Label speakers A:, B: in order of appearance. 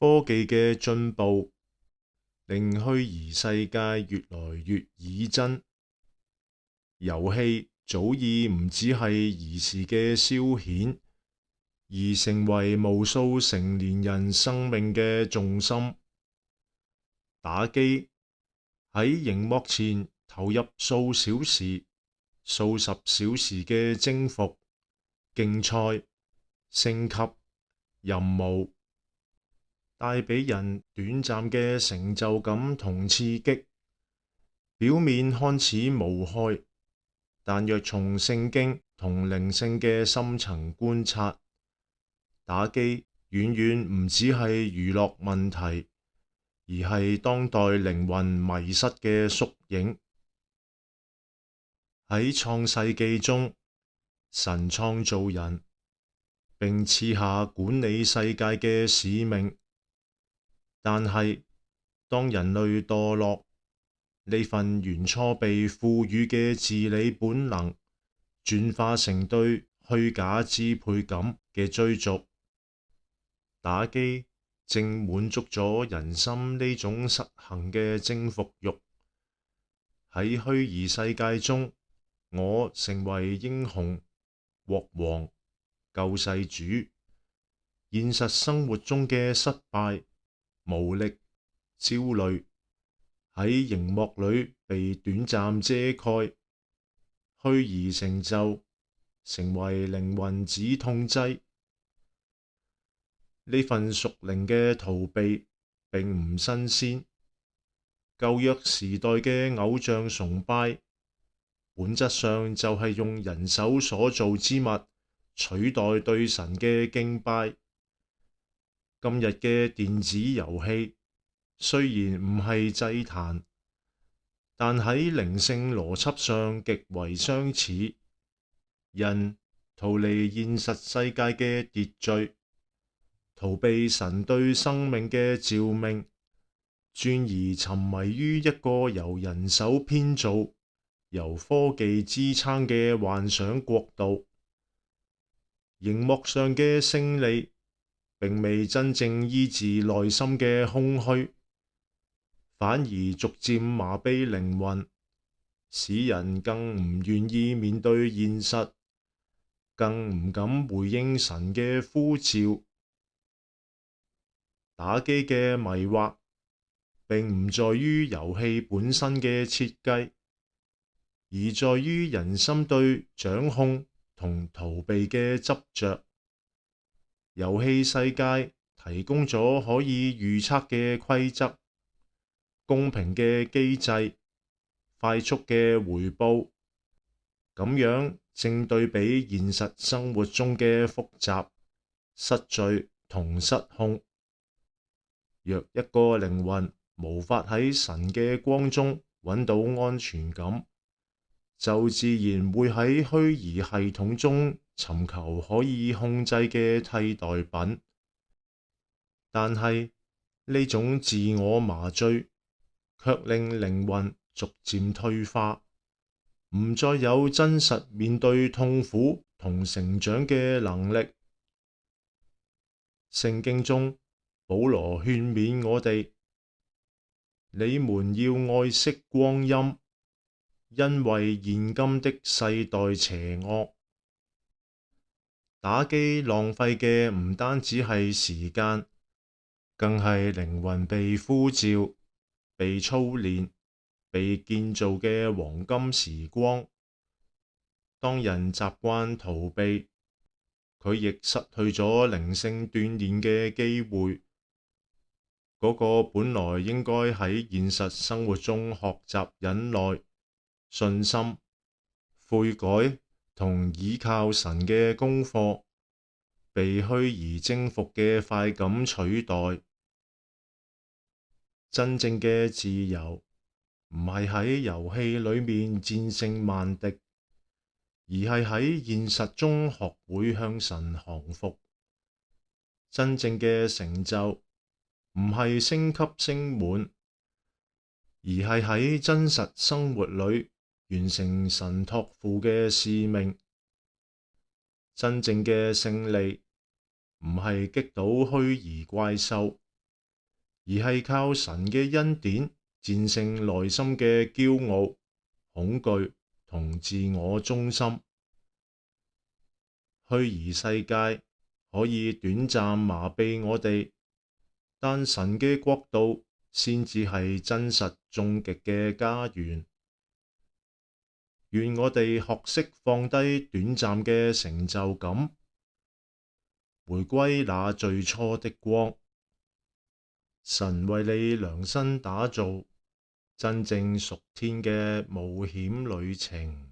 A: 科技嘅進步令虛擬世界越來越擬真，遊戲早已唔只係兒時嘅消遣，而成為無數成年人生命嘅重心。打機喺熒幕前投入數小時、數十小時嘅征服、競賽、升級、任務，帶俾人短暫嘅成就感同刺激。表面看似無害，但若從聖經同靈性嘅深層觀察，打機遠遠唔只係娛樂問題，而係當代靈魂迷失嘅縮影。喺創世記中，神創造人，並賜下管理世界嘅使命。但係當人類墮落，呢份原初被賦予嘅治理本能，轉化成對虛假支配感嘅追逐。打機正滿足咗人心呢種失衡嘅征服慾。喺虛擬世界中，我成為英雄、國王、救世主；現實生活中嘅失敗、無力、焦慮，喺熒幕裏被短暫遮蓋。虛擬成就成為靈魂止痛劑。呢份屬靈嘅逃避並唔新鮮。舊約時代嘅偶像崇拜，本質上就係用人手所造之物取代對神嘅敬拜。今日嘅電子遊戲雖然唔係祭壇，但喺靈性邏輯上極為相似。人逃離現實世界嘅秩序，逃避神對生命嘅召命，轉而沉迷於一個由人手編造、由科技支撐嘅幻想國度。熒幕上嘅勝利並未真正醫治內心嘅空虛，反而逐漸麻痹靈魂，使人更唔願意面對現實，更唔敢回應神嘅呼召。打機嘅迷惑並唔在於遊戲本身嘅設計，而在於人心對掌控同逃避嘅執着。遊戲世界提供咗可以預測嘅規則、公平嘅機制、快速嘅回報，咁樣正對比現實生活中嘅複雜、失序同失控。若一個靈魂無法喺神嘅光中揾到安全感，就自然會喺虛擬系統中尋求可以控制嘅替代品。但係呢種自我麻醉，卻令靈魂逐漸退化，唔再有真實面對痛苦同成長嘅能力。聖經中，保羅勸勉我哋：你們要愛惜光陰，因為現今的世代邪惡。打機浪費嘅唔單止係時間，更係靈魂被呼召、被操練、被建造嘅黃金時光。當人習慣逃避，佢亦失去咗靈性鍛煉嘅機會。嗰個本來應該喺現實生活中學習忍耐、信心、悔改同倚靠神嘅功課，被虛擬征服嘅快感取代。真正嘅自由唔係喺遊戲裏面戰勝萬敵，而係喺現實中學會向神降服。真正嘅成就唔係升級升滿，而係喺真實生活裏完成神託付嘅使命。真正嘅勝利唔係擊倒虛擬怪獸，而係靠神嘅恩典戰勝內心嘅驕傲、恐懼同自我中心。虛擬世界可以短暫麻痹我哋，但神嘅國度先至係真實終極嘅家園。願我哋學識放低短暫嘅成就感，回歸那最初的光。神為你量身打造真正屬天嘅冒險旅程。